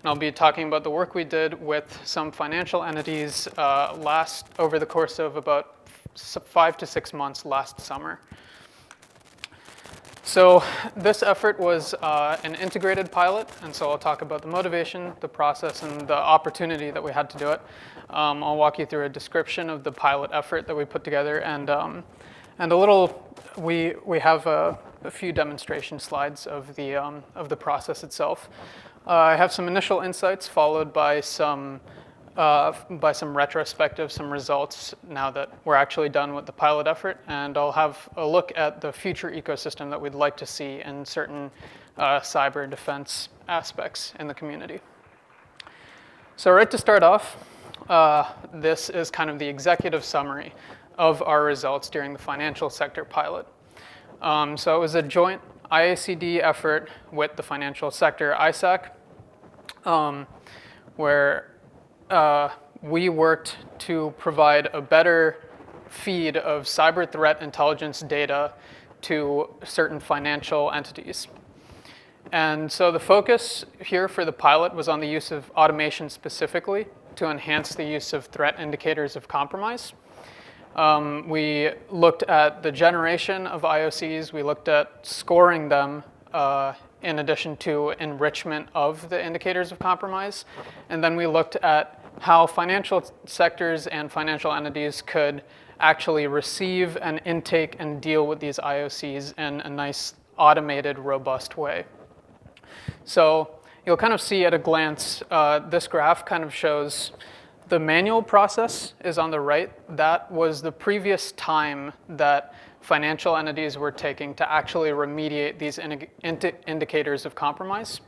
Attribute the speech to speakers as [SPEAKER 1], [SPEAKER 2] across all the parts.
[SPEAKER 1] I'll be talking about the work we did with some financial entities over the course of about 5 to 6 months last summer. So this effort was an integrated pilot, and so I'll talk about the motivation, the process, and the opportunity that we had to do it. I'll walk you through a description of the pilot effort that we put together, and we have a few demonstration slides of the process itself. I have some initial insights followed by some retrospective, some results now that we're actually done with the pilot effort, and I'll have a look at the future ecosystem that we'd like to see in certain cyber defense aspects in the community. So right to start off, this is kind of the executive summary of our results during the financial sector pilot. So it was a joint IACD effort with the financial sector ISAC, where we worked to provide a better feed of cyber threat intelligence data to certain financial entities. And so the focus here for the pilot was on the use of automation specifically to enhance the use of threat indicators of compromise. We looked at the generation of IoCs. We looked at scoring them in addition to enrichment of the indicators of compromise. And then we looked at how financial sectors and financial entities could actually receive and intake and deal with these IoCs in a nice automated, robust way. So you'll kind of see at a glance, this graph kind of shows the manual process is on the right. That was the previous time that financial entities were taking to actually remediate these indicators of compromise.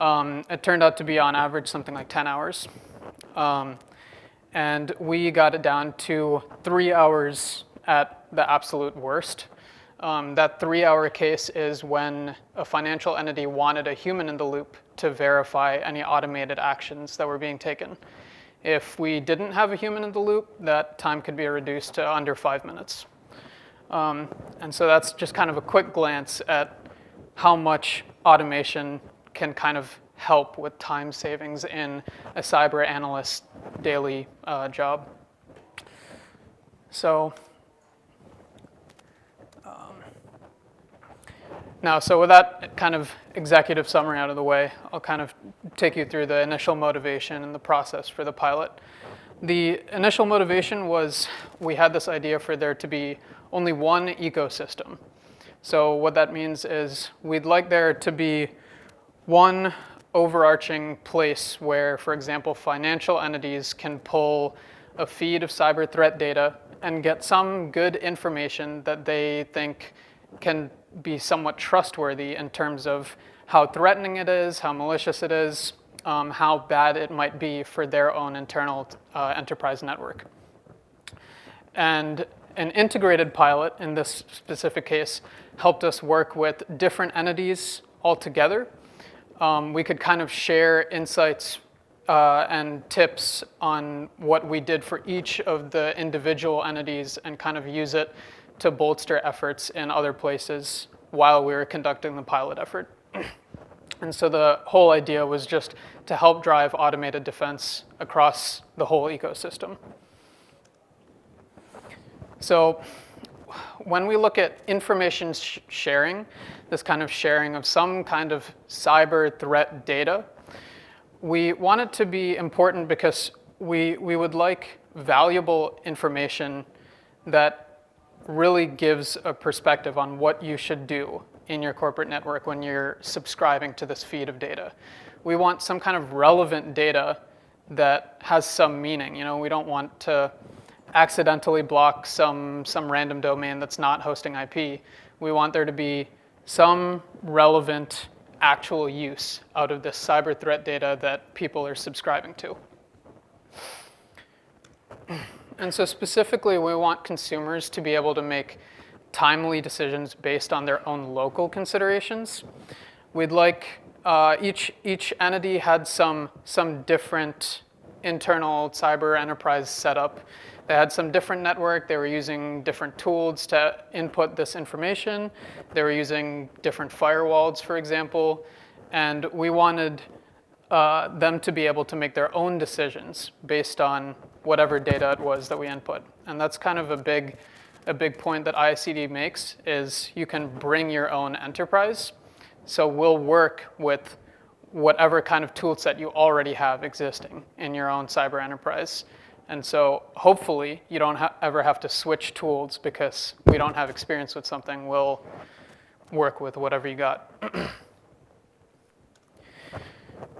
[SPEAKER 1] It turned out to be on average something like 10 hours. And we got it down to 3 hours at the absolute worst. That 3-hour case is when a financial entity wanted a human in the loop to verify any automated actions that were being taken. If we didn't have a human in the loop, that time could be reduced to under 5 minutes. And so that's just kind of a quick glance at how much automation can kind of help with time savings in a cyber analyst's daily job. So so with that kind of executive summary out of the way, I'll kind of take you through the initial motivation and the process for the pilot. The initial motivation was we had this idea for there to be only one ecosystem. So what that means is we'd like there to be one overarching place where, for example, financial entities can pull a feed of cyber threat data and get some good information that they think can be somewhat trustworthy in terms of how threatening it is, how malicious it is, how bad it might be for their own internal enterprise network. And an integrated pilot, in this specific case, helped us work with different entities altogether. We could kind of share insights and tips on what we did for each of the individual entities and kind of use it to bolster efforts in other places while we were conducting the pilot effort. And so the whole idea was just to help drive automated defense across the whole ecosystem. So when we look at information sharing, this kind of sharing of some kind of cyber threat data, we want it to be important because we would like valuable information that really gives a perspective on what you should do in your corporate network when you're subscribing to this feed of data. We want some kind of relevant data that has some meaning. You know, we don't want to accidentally block some random domain that's not hosting IP. We want there to be some relevant actual use out of this cyber threat data that people are subscribing to. And so specifically, we want consumers to be able to make timely decisions based on their own local considerations. We'd like each entity had some different internal cyber enterprise setup. They had some different network. They were using different tools to input this information. They were using different firewalls, for example. And we wanted them to be able to make their own decisions based on whatever data it was that we input. And that's kind of a big point that IACD makes, is you can bring your own enterprise. So we'll work with whatever kind of tool set you already have existing in your own cyber enterprise. And so hopefully you don't ever have to switch tools because we don't have experience with something. We'll work with whatever you got.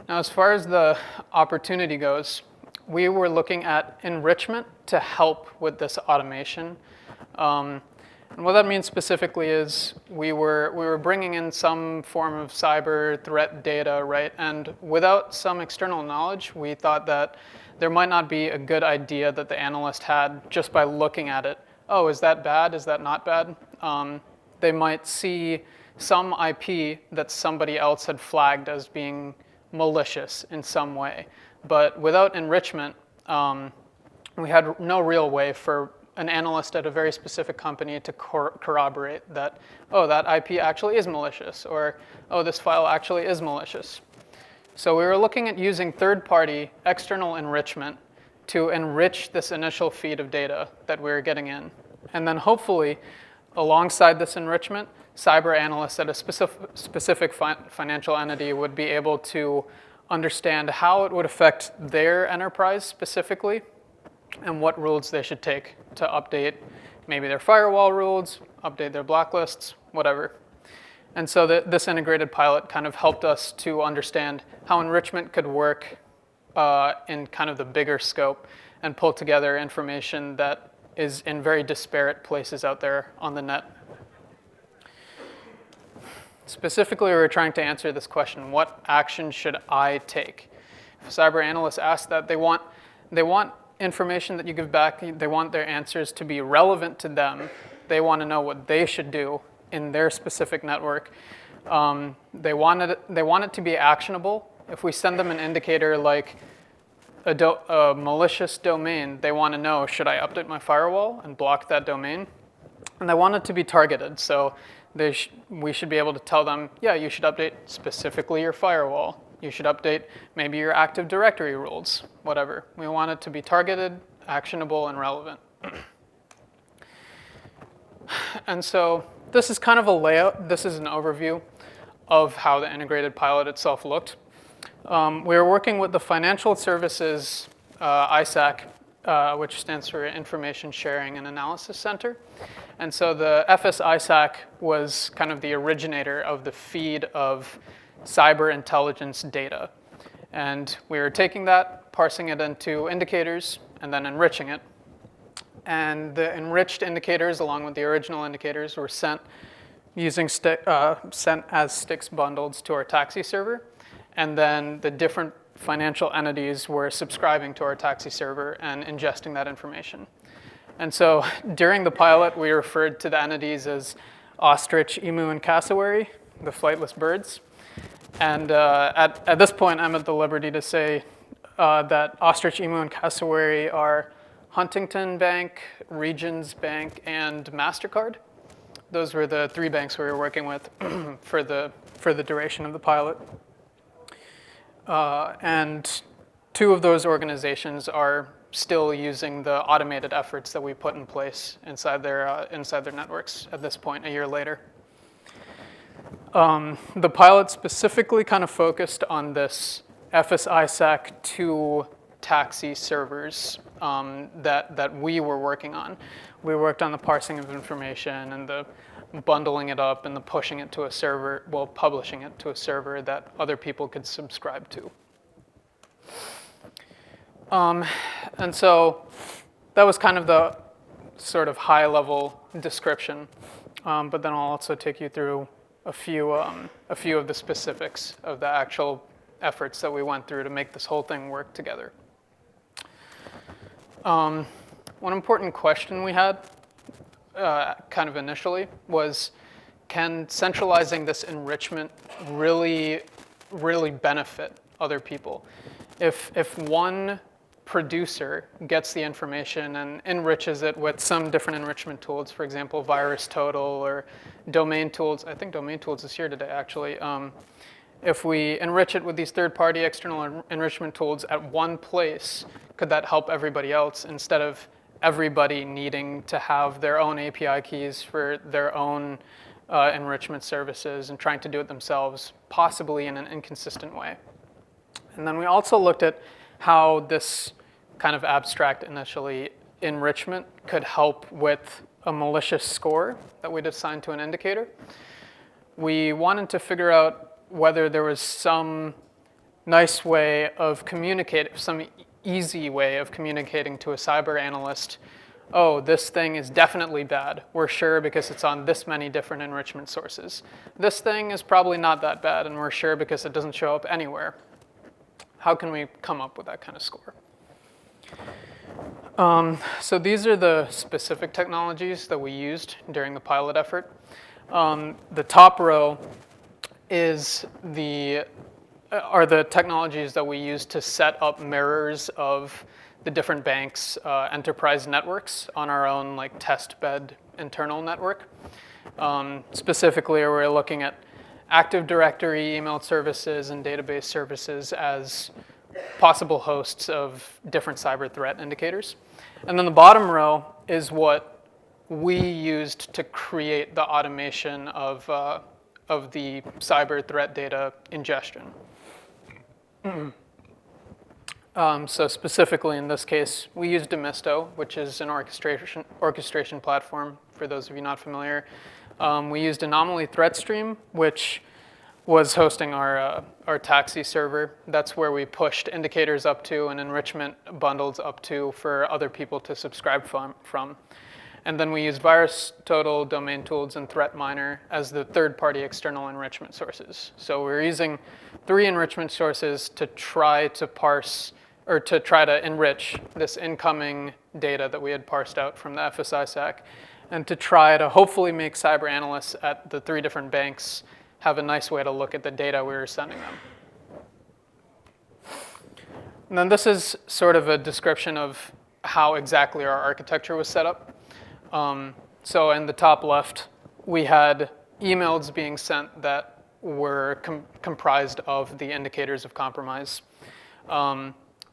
[SPEAKER 1] Now, as far as the opportunity goes, we were looking at enrichment to help with this automation. And what that means specifically is we were bringing in some form of cyber threat data, right? And without some external knowledge, we thought that there might not be a good idea that the analyst had just by looking at it. Oh, is that bad? Is that not bad? They might see some IP that somebody else had flagged as being malicious in some way. But without enrichment, we had no real way for an analyst at a very specific company to corroborate that, oh, that IP actually is malicious, or, oh, this file actually is malicious. So we were looking at using third-party external enrichment to enrich this initial feed of data that we were getting in. And then hopefully, alongside this enrichment, cyber analysts at a specific financial entity would be able to understand how it would affect their enterprise specifically and what rules they should take to update maybe their firewall rules, update their blacklists, whatever. And so this integrated pilot kind of helped us to understand how enrichment could work in kind of the bigger scope and pull together information that is in very disparate places out there on the net. Specifically, we were trying to answer this question: what action should I take? If cyber analysts ask that, they want information that you give back. They want their answers to be relevant to them. They want to know what they should do in their specific network. They want it to be actionable. If we send them an indicator like a malicious domain, they want to know, should I update my firewall and block that domain? And they want it to be targeted. So we should be able to tell them, yeah, you should update specifically your firewall. You should update maybe your Active Directory rules, whatever. We want it to be targeted, actionable, and relevant. And so this is kind of a layout. This is an overview of how the integrated pilot itself looked. We were working with the Financial Services ISAC, which stands for Information Sharing and Analysis Center. And so the FS-ISAC was kind of the originator of the feed of cyber intelligence data. And we were taking that, parsing it into indicators, and then enriching it. And the enriched indicators, along with the original indicators, were sent sent as sticks bundles to our taxi server. And then the different financial entities were subscribing to our taxi server and ingesting that information. And so during the pilot, we referred to the entities as ostrich, emu, and cassowary, the flightless birds. And at this point, I'm at the liberty to say that ostrich, emu, and cassowary are Huntington Bank, Regions Bank, and MasterCard. Those were the 3 banks we were working with for the duration of the pilot. And 2 of those organizations are still using the automated efforts that we put in place inside their networks at this point, a year later. The pilot specifically kind of focused on this FS-ISAC 2 taxi servers that we were working on. We worked on the parsing of information and the bundling it up and the pushing it to a server, well, publishing it to a server that other people could subscribe to. And so that was kind of the sort of high-level description. But then I'll also take you through a few of the specifics of the actual efforts that we went through to make this whole thing work together. One important question we had kind of initially was, can centralizing this enrichment really benefit other people? If one producer gets the information and enriches it with some different enrichment tools, for example, VirusTotal or Domain Tools. I think Domain Tools is here today, actually. if we enrich it with these third-party external enrichment tools at one place, could that help everybody else instead of everybody needing to have their own API keys for their own enrichment services and trying to do it themselves, possibly in an inconsistent way? And then we also looked at how this kind of abstract initially enrichment could help with a malicious score that we'd assign to an indicator. We wanted to figure out whether there was some nice way of communicating, some easy way of communicating to a cyber analyst, oh, this thing is definitely bad. We're sure because it's on this many different enrichment sources. This thing is probably not that bad, and we're sure because it doesn't show up anywhere. How can we come up with that kind of score? So these are the specific technologies that we used during the pilot effort. The top row are the technologies that we use to set up mirrors of the different banks' enterprise networks on our own test bed internal network. Specifically, we're looking at Active Directory, email services, and database services as possible hosts of different cyber threat indicators. And then the bottom row is what we used to create the automation of the cyber threat data ingestion. So specifically in this case, we use Demisto, which is an orchestration platform, for those of you not familiar. We used Anomaly Threat Stream, which was hosting our taxi server. That's where we pushed indicators up to and enrichment bundles up to for other people to subscribe from. And then we use VirusTotal, Domain Tools, and ThreatMiner as the third-party external enrichment sources. So we're using 3 enrichment sources to try to parse, or to try to enrich this incoming data that we had parsed out from the FS-ISAC, and to try to hopefully make cyber analysts at the 3 different banks have a nice way to look at the data we were sending them. And then this is sort of a description of how exactly our architecture was set up. So in the top left, we had emails being sent that were comprised of the indicators of compromise.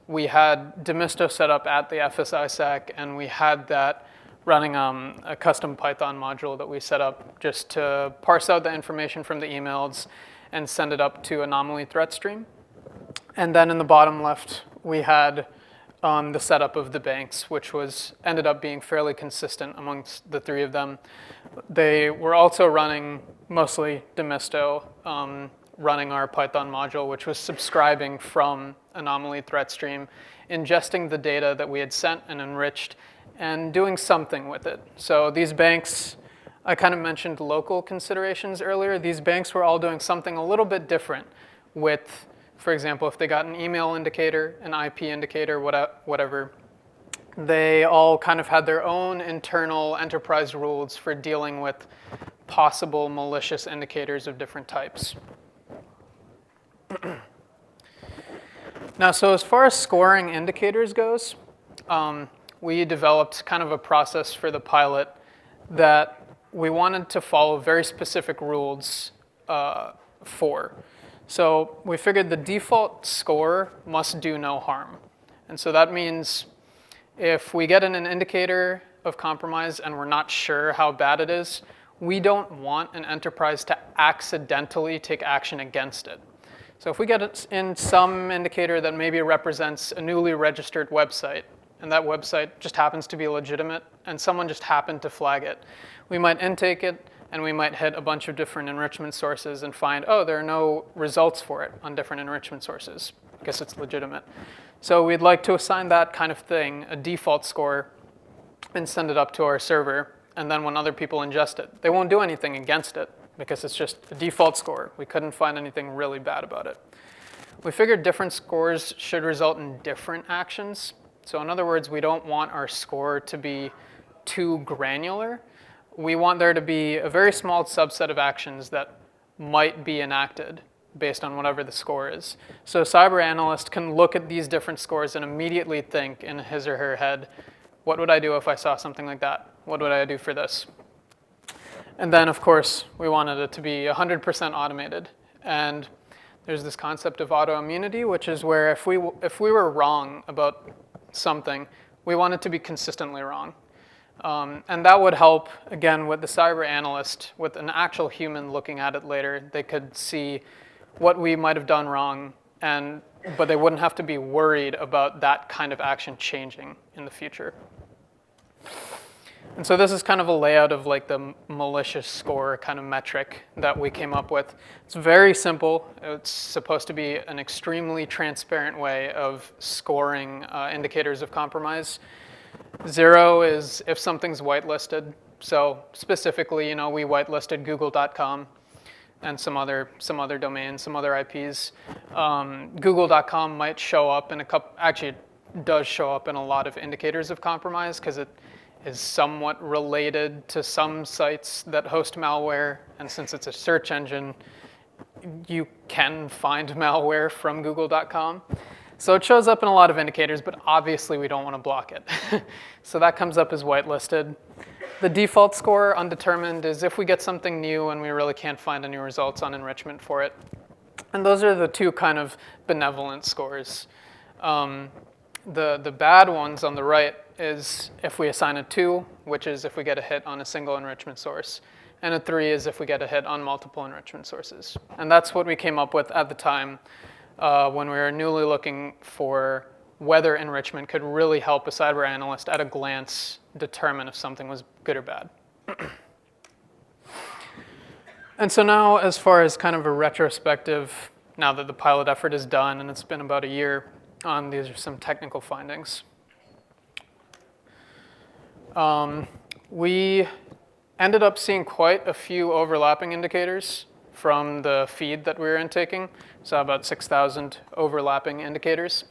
[SPEAKER 1] We had Demisto set up at the FS-ISAC, and we had that running a custom Python module that we set up just to parse out the information from the emails and send it up to Anomaly Threat Stream. And then in the bottom left, we had the setup of the banks, which ended up being fairly consistent amongst the 3 of them. They were also running mostly Demisto, running our Python module, which was subscribing from Anomaly Threat Stream, ingesting the data that we had sent and enriched, and doing something with it. So these banks, I kind of mentioned local considerations earlier. These banks were all doing something a little bit different with, for example, if they got an email indicator, an IP indicator, whatever, they all kind of had their own internal enterprise rules for dealing with possible malicious indicators of different types. Now, so as far as scoring indicators goes, we developed kind of a process for the pilot that we wanted to follow very specific rules for. So we figured the default score must do no harm. And so that means if we get an indicator of compromise and we're not sure how bad it is, we don't want an enterprise to accidentally take action against it. So if we get in some indicator that maybe represents a newly registered website, and that website just happens to be legitimate, and someone just happened to flag it, we might intake it, and we might hit a bunch of different enrichment sources and find, oh, there are no results for it on different enrichment sources because it's legitimate. So we'd like to assign that kind of thing a default score and send it up to our server. And then when other people ingest it, they won't do anything against it because it's just a default score. We couldn't find anything really bad about it. We figured different scores should result in different actions. So in other words, we don't want our score to be too granular. We want there to be a very small subset of actions that might be enacted based on whatever the score is. So a cyber analyst can look at these different scores and immediately think in his or her head, what would I do if I saw something like that? What would I do for this? And then, of course, we wanted it to be 100% automated. And there's this concept of autoimmunity, which is where if we were wrong about something, we want it to be consistently wrong. And that would help, again, with the cyber analyst, with an actual human looking at it later. They could see what we might have done wrong, but they wouldn't have to be worried about that kind of action changing in the future. And so this is kind of a layout of like the malicious score kind of metric that we came up with. It's very simple. It's supposed to be an extremely transparent way of scoring indicators of compromise. 0 is if something's whitelisted. So specifically, we whitelisted google.com and some other domains, some other IPs. Google.com might show up in actually it does show up in a lot of indicators of compromise because it is somewhat related to some sites that host malware. And since it's a search engine, you can find malware from google.com. So it shows up in a lot of indicators, but obviously we don't want to block it. So that comes up as whitelisted. The default score, undetermined, is if we get something new and we really can't find any results on enrichment for it. And those are the two kind of benevolent scores. The bad ones on the right is if we assign a 2, which is if we get a hit on a single enrichment source. And a 3 is if we get a hit on multiple enrichment sources. And that's what we came up with at the time when we were newly looking for whether enrichment could really help a cyber analyst at a glance determine if something was good or bad. And so now, as far as kind of a retrospective, now that the pilot effort is done and it's been about a year, these are some technical findings. We ended up seeing quite a few overlapping indicators from the feed that we were intaking. So about 6,000 overlapping indicators.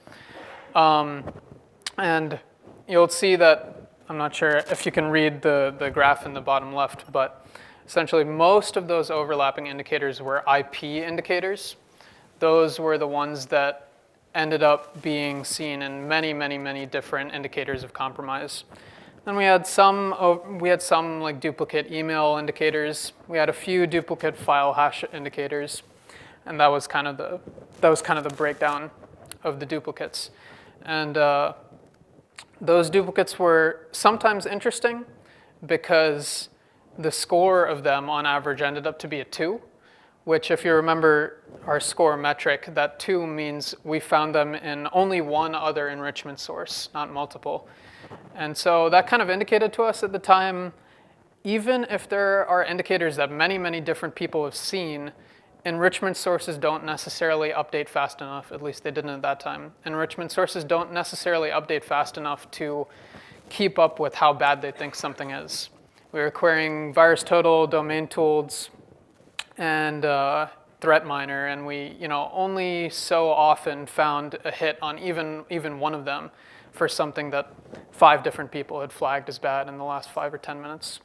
[SPEAKER 1] And you'll see that, I'm not sure if you can read the graph in the bottom left, but essentially most of those overlapping indicators were IP indicators. Those were the ones that ended up being seen in many, many, many different indicators of compromise. Then we had some like duplicate email indicators. We had a few duplicate file hash indicators, and that was kind of the breakdown of the duplicates. And those duplicates were sometimes interesting because the score of them on average ended up to be a 2, which if you remember our score metric, that 2 means we found them in only one other enrichment source, not multiple. And so that kind of indicated to us at the time, even if there are indicators that many, many different people have seen, enrichment sources don't necessarily update fast enough, at least they didn't at that time. Enrichment sources don't necessarily update fast enough to keep up with how bad they think something is. We were querying VirusTotal, domain tools, and ThreatMiner, and we only so often found a hit on even one of them for something that 5 different people had flagged as bad in the last 5 or 10 minutes.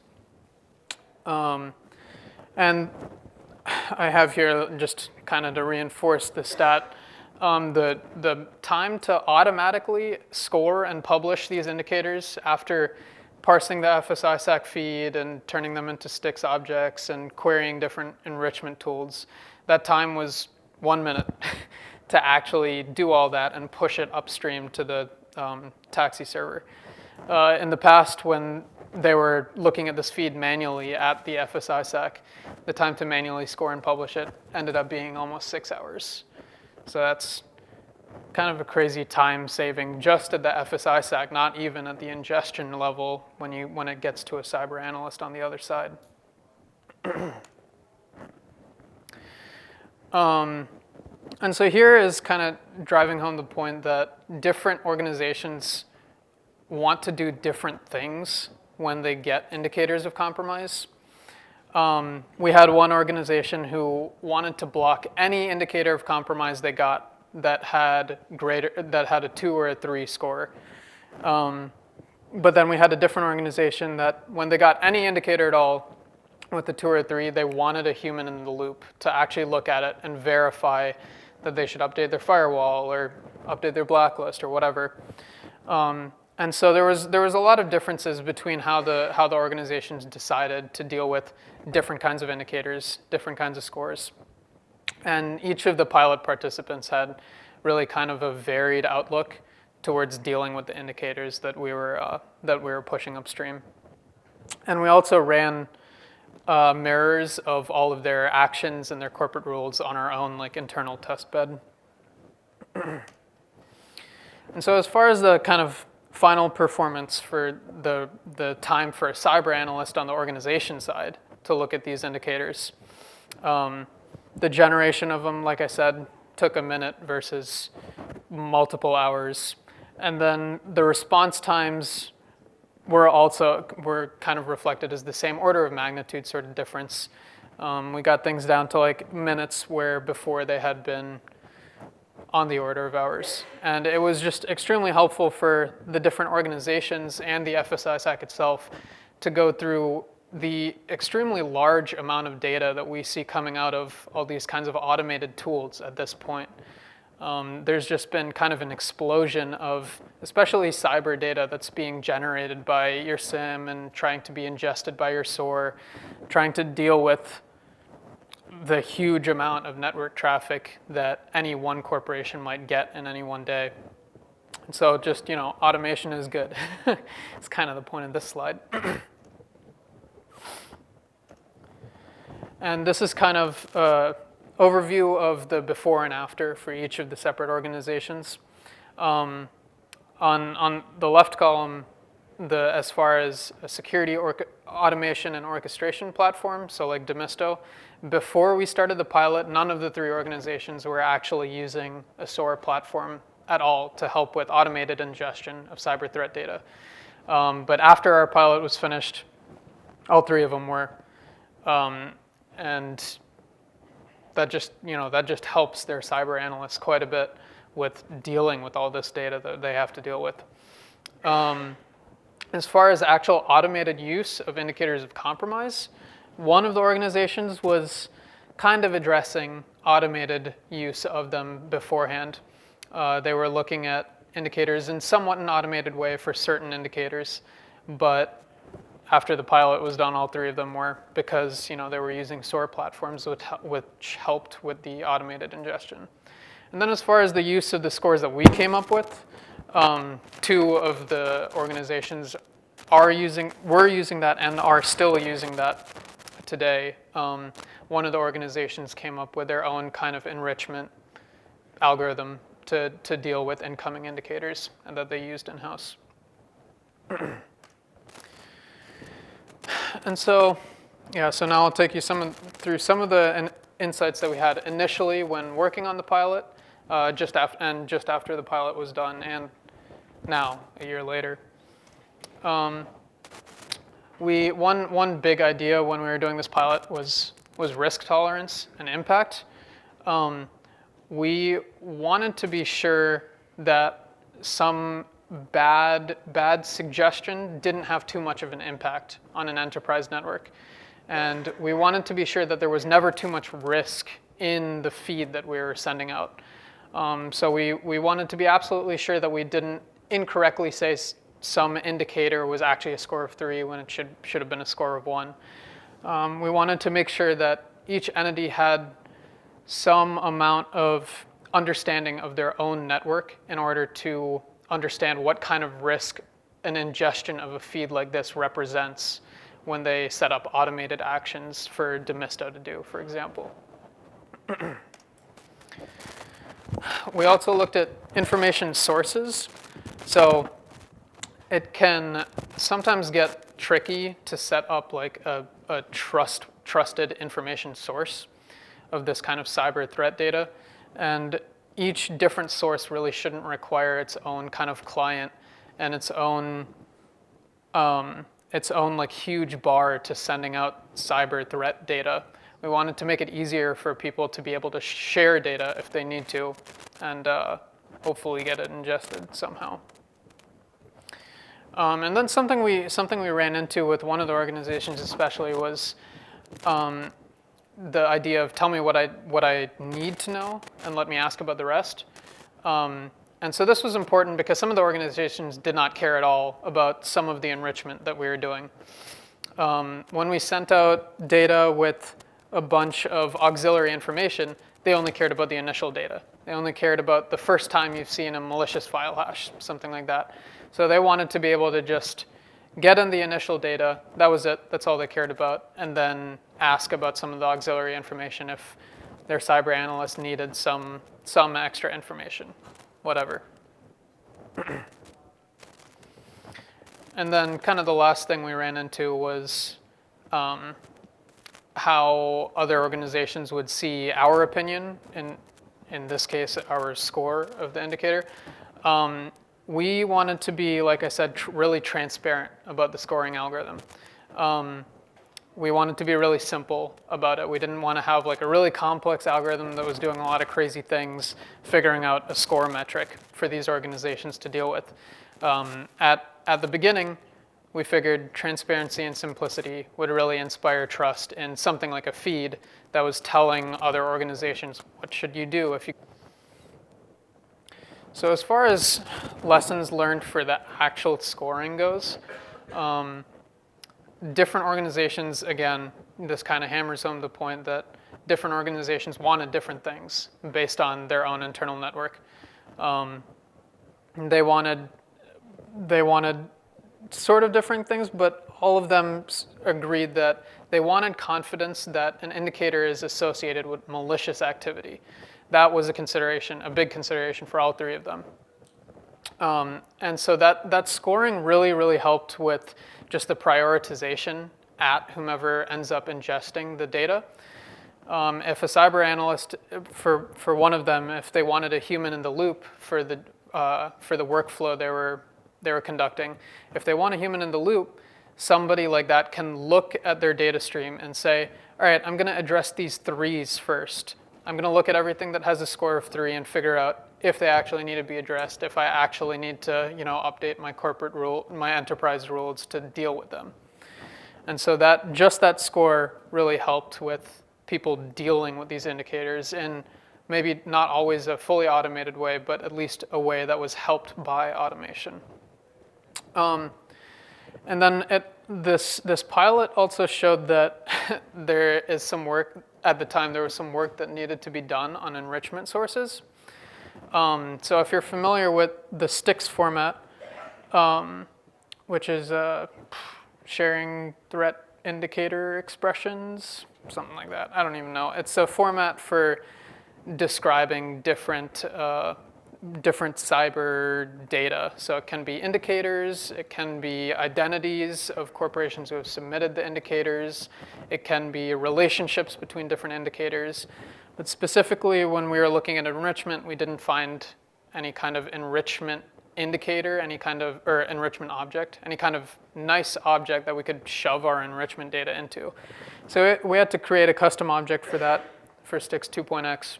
[SPEAKER 1] And I have here, just kind of to reinforce the stat, the time to automatically score and publish these indicators after parsing the FS-ISAC feed and turning them into STIX objects and querying different enrichment tools, that time was 1 minute to actually do all that and push it upstream to the taxi server. In the past, when they were looking at this feed manually at the FS-ISAC, the time to manually score and publish it ended up being almost 6 hours. So that's kind of a crazy time saving just at the FS-ISAC, not even at the ingestion level when it gets to a cyber analyst on the other side. And so here is kind of driving home the point that different organizations want to do different things when they get indicators of compromise. We had one organization who wanted to block any indicator of compromise they got that had a 2 or a 3 score. But then we had a different organization that when they got any indicator at all with a 2 or a 3, they wanted a human in the loop to actually look at it and verify that they should update their firewall or update their blacklist or whatever. And so there was a lot of differences between how the organizations decided to deal with different kinds of indicators, different kinds of scores. And each of the pilot participants had really kind of a varied outlook towards dealing with the indicators that we were pushing upstream. And we also ran mirrors of all of their actions and their corporate rules on our own like internal test bed. And so as far as the kind of final performance for the time for a cyber analyst on the organization side to look at these indicators, the generation of them, like I said, took a minute versus multiple hours. And then the response times were kind of reflected as the same order of magnitude sort of difference. We got things down to like minutes where before they had been on the order of hours. And it was just extremely helpful for the different organizations and the FS-ISAC itself to go through the extremely large amount of data that we see coming out of all these kinds of automated tools at this point. There's just been kind of an explosion of especially cyber data that's being generated by your SIM and trying to be ingested by your SOAR, trying to deal with the huge amount of network traffic that any one corporation might get in any one day. And so just, automation is good. It's kind of the point of this slide. And this is kind of an overview of the before and after for each of the separate organizations. On the left column, as far as a security automation and orchestration platform, so like Demisto, before we started the pilot, none of the three organizations were actually using a SOAR platform at all to help with automated ingestion of cyber threat data. But after our pilot was finished, all three of them were. And that just helps their cyber analysts quite a bit with dealing with all this data that they have to deal with. As far as actual automated use of indicators of compromise, one of the organizations was kind of addressing automated use of them beforehand. They were looking at indicators in somewhat an automated way for certain indicators, but after the pilot was done, all three of them were, because they were using SOAR platforms which helped with the automated ingestion. And then as far as the use of the scores that we came up with, two of the organizations were using that and are still using that today. One of the organizations came up with their own kind of enrichment algorithm to deal with incoming indicators and that they used in-house. And so, so now I'll take you through some of the insights that we had initially when working on the pilot, just after the pilot was done, and now, a year later. One big idea when we were doing this pilot was risk tolerance and impact. We wanted to be sure that some bad suggestion didn't have too much of an impact on an enterprise network. And we wanted to be sure that there was never too much risk in the feed that we were sending out. So we wanted to be absolutely sure that we didn't incorrectly say some indicator was actually a score of 3 when it should have been a score of 1. We wanted to make sure that each entity had some amount of understanding of their own network in order to understand what kind of risk an ingestion of a feed like this represents when they set up automated actions for Demisto to do, for example. We also looked at information sources. So it can sometimes get tricky to set up like a trusted information source of this kind of cyber threat data. And each different source really shouldn't require its own kind of client and its own like huge bar to sending out cyber threat data. We wanted to make it easier for people to be able to share data if they need to, and hopefully get it ingested somehow. And then something we ran into with one of the organizations especially was the idea of tell me what I need to know and let me ask about the rest. And so this was important because some of the organizations did not care at all about some of the enrichment that we were doing. When we sent out data with a bunch of auxiliary information, they only cared about the initial data. They only cared about the first time you've seen a malicious file hash, something like that. So they wanted to be able to just get in the initial data. That was it. That's all they cared about. And then ask about some of the auxiliary information if their cyber analyst needed some extra information, whatever. And then kind of the last thing we ran into was how other organizations would see our opinion, in this case, our score of the indicator. We wanted to be, like I said, really transparent about the scoring algorithm. We wanted to be really simple about it. We didn't want to have like a really complex algorithm that was doing a lot of crazy things, figuring out a score metric for these organizations to deal with. At the beginning, we figured transparency and simplicity would really inspire trust in something like a feed that was telling other organizations, what should you do if you... So as far as lessons learned for the actual scoring goes, different organizations, again, this kind of hammers home the point that different organizations wanted different things based on their own internal network. They wanted sort of different things, but all of them agreed that they wanted confidence that an indicator is associated with malicious activity. That was a consideration, a big consideration for all three of them. And so that scoring really, really helped with just the prioritization at whomever ends up ingesting the data. If a cyber analyst, for one of them, if they wanted a human in the loop for the workflow they were conducting, if they want a human in the loop, somebody like that can look at their data stream and say, all right, I'm going to address these threes first. I'm going to look at everything that has a score of 3 and figure out if they actually need to be addressed, if I actually need to, update my corporate rule, my enterprise rules to deal with them. And so just that score really helped with people dealing with these indicators in maybe not always a fully automated way, but at least a way that was helped by automation. And then this pilot also showed that there is some work, at the time there was some work that needed to be done on enrichment sources. So if you're familiar with the STIX format, which is sharing threat indicator expressions, something like that, I don't even know. It's a format for describing different cyber data. So it can be indicators, it can be identities of corporations who have submitted the indicators, it can be relationships between different indicators. But specifically, when we were looking at enrichment, we didn't find any kind of enrichment indicator, or enrichment object, any kind of nice object that we could shove our enrichment data into. So we had to create a custom object for that, for STIX 2.x.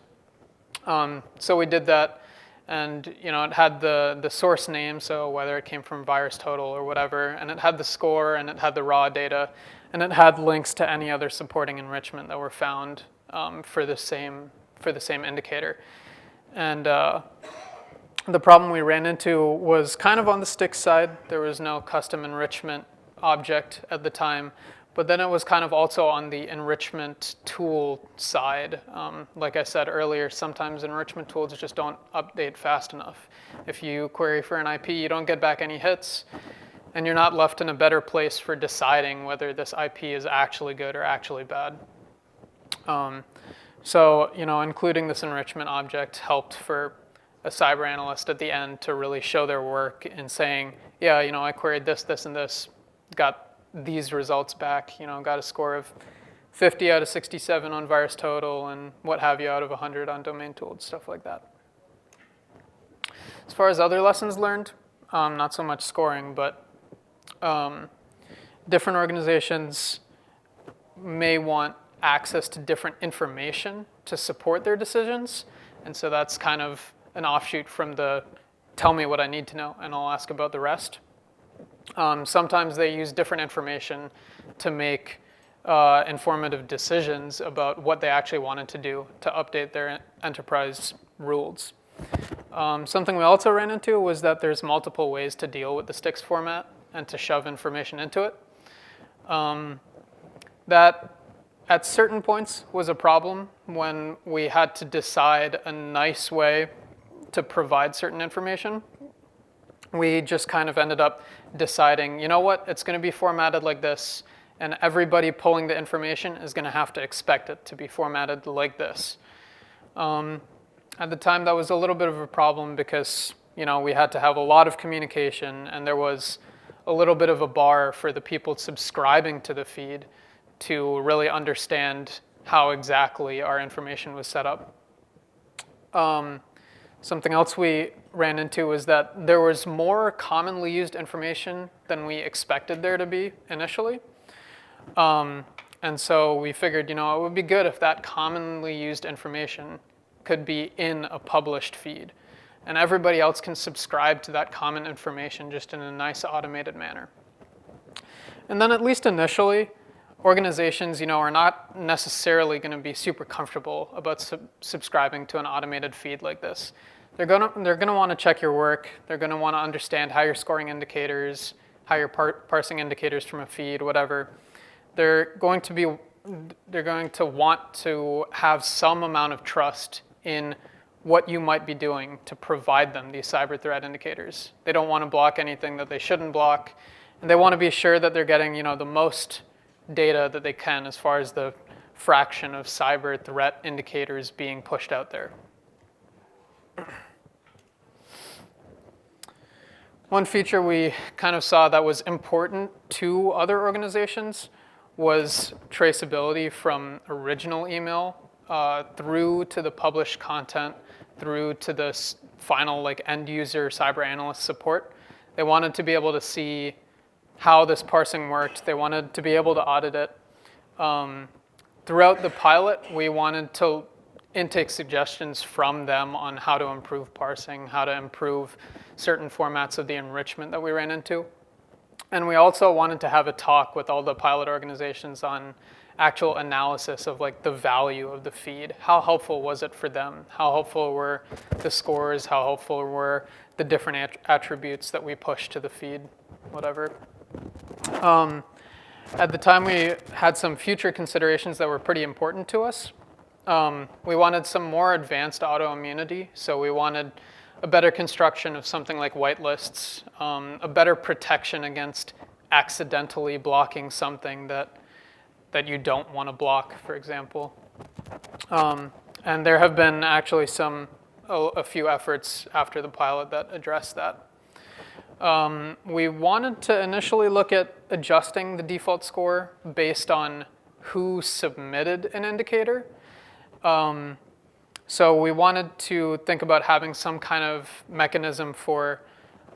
[SPEAKER 1] So we did that, and it had the source name, so whether it came from VirusTotal or whatever, and it had the score, and it had the raw data, and it had links to any other supporting enrichment that were found for the same indicator. And the problem we ran into was kind of on the STIX side. There was no custom enrichment object at the time. But then it was kind of also on the enrichment tool side. Like I said earlier, sometimes enrichment tools just don't update fast enough. If you query for an IP, you don't get back any hits, and you're not left in a better place for deciding whether this IP is actually good or actually bad. So including this enrichment object helped for a cyber analyst at the end to really show their work in saying, yeah, I queried this, this, and this, got these results back, got a score of 50 out of 67 on VirusTotal and what have you out of 100 on domain tooled, stuff like that. As far as other lessons learned, not so much scoring, but different organizations may want access to different information to support their decisions. And so that's kind of an offshoot from the tell me what I need to know and I'll ask about the rest. Sometimes they use different information to make informative decisions about what they actually wanted to do to update their enterprise rules. Something we also ran into was that there's multiple ways to deal with the STIX format and to shove information into it. That at certain points was a problem when we had to decide a nice way to provide certain information. We just kind of ended up deciding, you know what, it's going to be formatted like this, and everybody pulling the information is going to have to expect it to be formatted like this. At the time, that was a little bit of a problem because, you know, we had to have a lot of communication, and there was a little bit of a bar for the people subscribing to the feed to really understand how exactly our information was set up. Something else we ran into was that there was more commonly used information than we expected there to be initially. And so we figured, you know, it would be good if that commonly used information could be in a published feed. And everybody else can subscribe to that common information just in a nice automated manner. And then at least initially, organizations, you know, are not necessarily going to be super comfortable about subscribing to an automated feed like this. They're gonna want to check your work. They're going to want to understand how you're scoring indicators, how you're parsing indicators from a feed, whatever. They're going to want to have some amount of trust in what you might be doing to provide them these cyber threat indicators. They don't want to block anything that they shouldn't block, and they want to be sure that they're getting, you know, the most data that they can as far as the fraction of cyber threat indicators being pushed out there. One feature we kind of saw that was important to other organizations was traceability from original email through to the published content, through to the final like end user cyber analyst support. They wanted to be able to see how this parsing worked. They wanted to be able to audit it. Throughout the pilot, we wanted to intake suggestions from them on how to improve parsing, how to improve certain formats of the enrichment that we ran into. And we also wanted to have a talk with all the pilot organizations on actual analysis of like the value of the feed. How helpful was it for them? How helpful were the scores? How helpful were the different attributes that we pushed to the feed? Whatever. At the time, we had some future considerations that were pretty important to us. We wanted some more advanced autoimmunity, so we wanted a better construction of something like whitelists, a better protection against accidentally blocking something that you don't want to block, for example. And there have been actually a few efforts after the pilot that address that. We wanted to initially look at adjusting the default score based on who submitted an indicator. So we wanted to think about having some kind of mechanism for,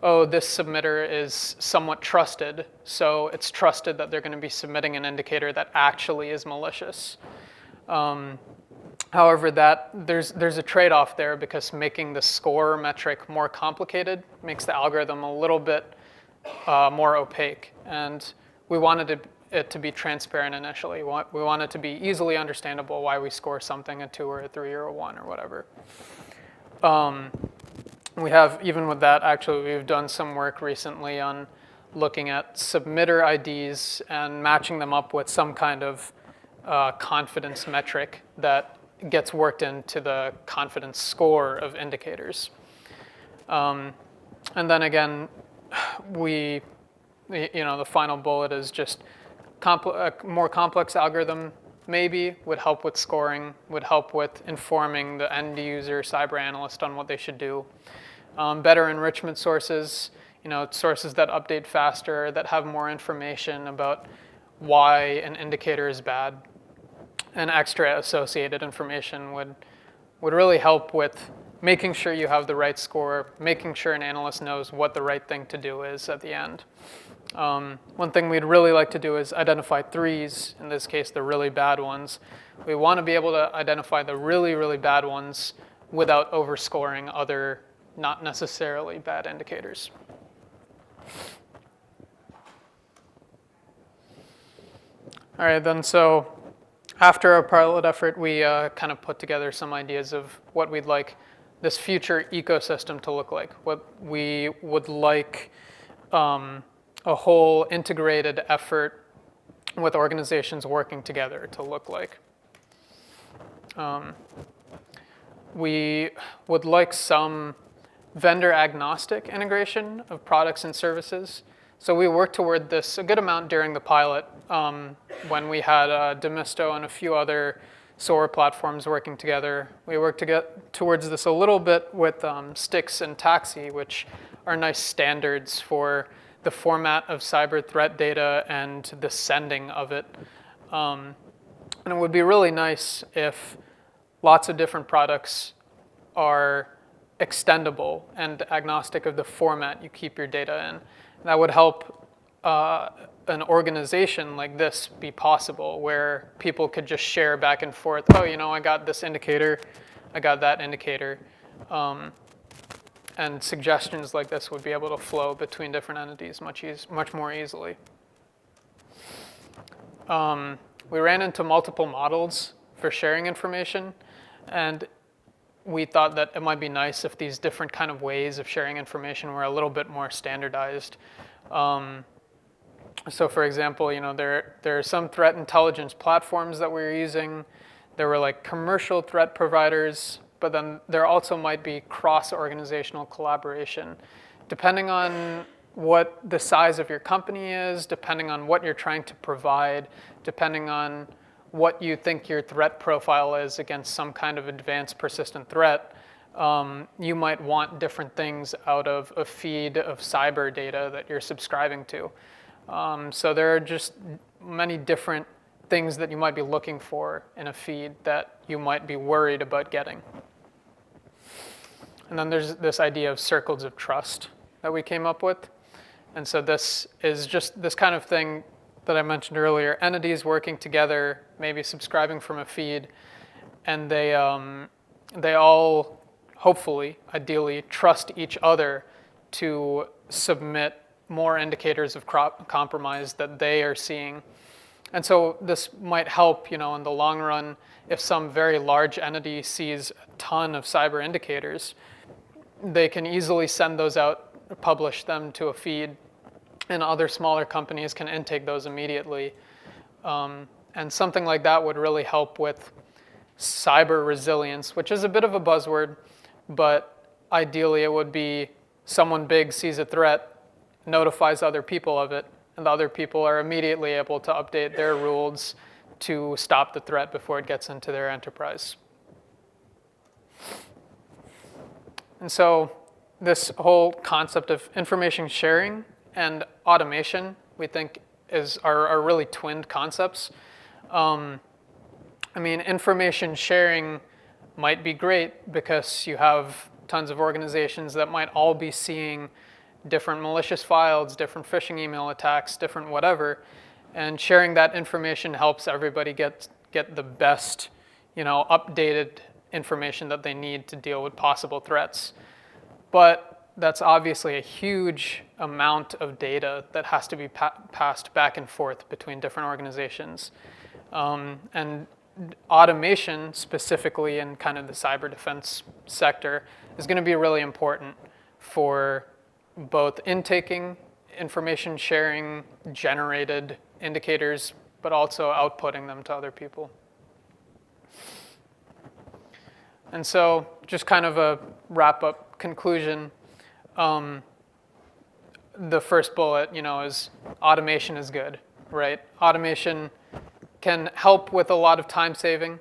[SPEAKER 1] oh, this submitter is somewhat trusted, so it's trusted that they're going to be submitting an indicator that actually is malicious. However, there's a trade-off there because making the score metric more complicated makes the algorithm a little bit more opaque. And we wanted it to be transparent initially. We want it to be easily understandable why we score something a 2 or a 3 or a 1 or whatever. We have, even with that, actually, we've done some work recently on looking at submitter IDs and matching them up with some kind of confidence metric that gets worked into the confidence score of indicators. And then again, the final bullet is just a more complex algorithm maybe would help with scoring, would help with informing the end user cyber analyst on what they should do. Better enrichment sources, sources that update faster, that have more information about why an indicator is bad. And extra associated information would really help with making sure you have the right score, making sure an analyst knows what the right thing to do is at the end. One thing we'd really like to do is identify threes, in this case, the really bad ones. We want to be able to identify the really, really bad ones without overscoring other not necessarily bad indicators. All right, then, so after our pilot effort, we kind of put together some ideas of what we'd like this future ecosystem to look like. What we would like a whole integrated effort with organizations working together to look like. We would like some vendor agnostic integration of products and services. So we worked toward this a good amount during the pilot when we had Demisto and a few other SOAR platforms working together. We worked to get towards this a little bit with Stix and Taxi, which are nice standards for the format of cyber threat data and the sending of it. And it would be really nice if lots of different products are extendable and agnostic of the format you keep your data in. That would help an organization like this be possible, where people could just share back and forth, oh, you know, I got this indicator, I got that indicator. And suggestions like this would be able to flow between different entities much more easily. We ran into multiple models for sharing information, and we thought that it might be nice if these different kind of ways of sharing information were a little bit more standardized. So for example, you know, there are some threat intelligence platforms that we were using. There were like commercial threat providers, but then there also might be cross-organizational collaboration. Depending on what the size of your company is, depending on what you're trying to provide, depending on what you think your threat profile is against some kind of advanced persistent threat, you might want different things out of a feed of cyber data that you're subscribing to. So there are just many different things that you might be looking for in a feed that you might be worried about getting. And then there's this idea of circles of trust that we came up with. And so this is just this kind of thing that I mentioned earlier, entities working together, maybe subscribing from a feed, and they all, hopefully, ideally, trust each other to submit more indicators of compromise that they are seeing. And so this might help, you know, in the long run, if some very large entity sees a ton of cyber indicators, they can easily send those out, publish them to a feed, and other smaller companies can intake those immediately. And something like that would really help with cyber resilience, which is a bit of a buzzword, but ideally it would be someone big sees a threat, notifies other people of it, and the other people are immediately able to update their rules to stop the threat before it gets into their enterprise. And so this whole concept of information sharing and automation, we think, are really twinned concepts. I mean, information sharing might be great because you have tons of organizations that might all be seeing different malicious files, different phishing email attacks, different whatever, and sharing that information helps everybody get the best, you know, updated information that they need to deal with possible threats. But that's obviously a huge amount of data that has to be passed back and forth between different organizations. And automation, specifically in kind of the cyber defense sector, is going to be really important for both intaking, information sharing, generated indicators, but also outputting them to other people. And so just kind of a wrap-up conclusion. The first bullet, you know, is automation is good, right? Automation can help with a lot of time saving.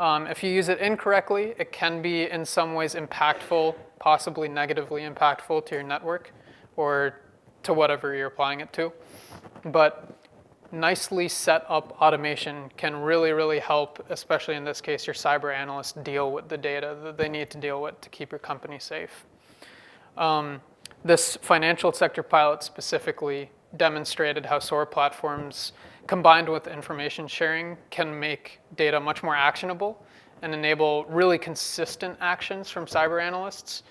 [SPEAKER 1] If you use it incorrectly, it can be in some ways impactful, possibly negatively impactful to your network or to whatever you're applying it to. But nicely set up automation can really, really help, especially in this case, your cyber analysts deal with the data that they need to deal with to keep your company safe. This financial sector pilot specifically demonstrated how SOAR platforms combined with information sharing can make data much more actionable and enable really consistent actions from cyber analysts.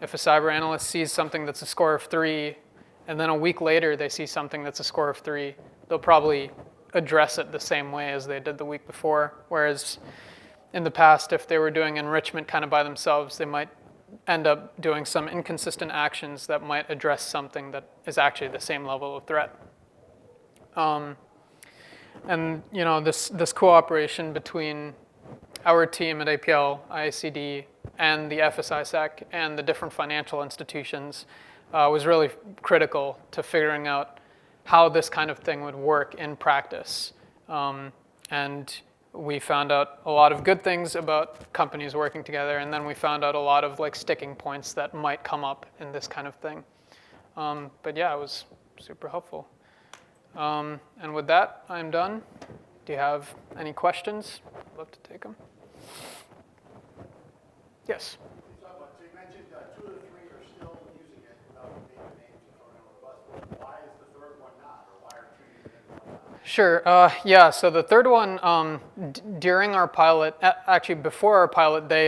[SPEAKER 1] If a cyber analyst sees something that's a score of 3, and then a week later they see something that's a score of 3, they'll probably address it the same way as they did the week before. Whereas in the past, if they were doing enrichment kind of by themselves, they might end up doing some inconsistent actions that might address something that is actually the same level of threat. And this cooperation between our team at APL, IACD, and the FS-ISAC and the different financial institutions was really critical to figuring out how this kind of thing would work in practice. And we found out a lot of good things about companies working together, and then we found out a lot of sticking points that might come up in this kind of thing. But yeah, it was super helpful. And with that, I'm done. Do you have any questions? I'd love to take them. Yes?
[SPEAKER 2] So you mentioned 2 of the 3 are still using it without naming names and throwing out a bus. Why is the 3rd one not? Or why are 2 using it and 1 not?
[SPEAKER 1] Sure. Yeah, so the 3rd one, during our pilot, actually before our pilot, they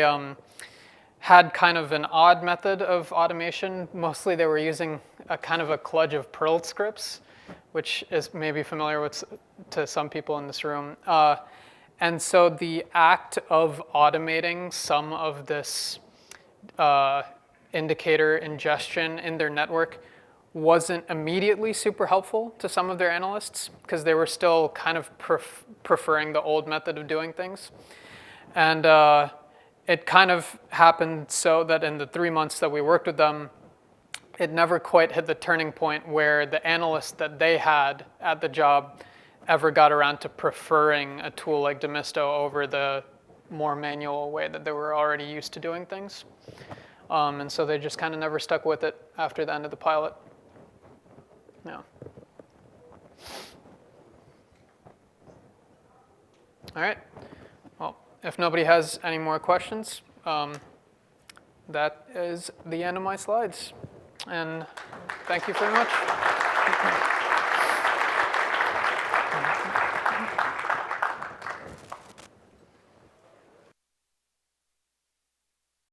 [SPEAKER 1] had kind of an odd method of automation. Mostly they were using a kind of a kludge of Perl scripts, which is maybe familiar to some people in this room. And so the act of automating some of this indicator ingestion in their network wasn't immediately super helpful to some of their analysts because they were still kind of preferring the old method of doing things. And it kind of happened so that in the 3 months that we worked with them, it never quite hit the turning point where the analysts that they had at the job ever got around to preferring a tool like Demisto over the more manual way that they were already used to doing things. And so they just kind of never stuck with it after the end of the pilot. Yeah. All right. Well, if nobody has any more questions, that is the end of my slides. And thank you very much.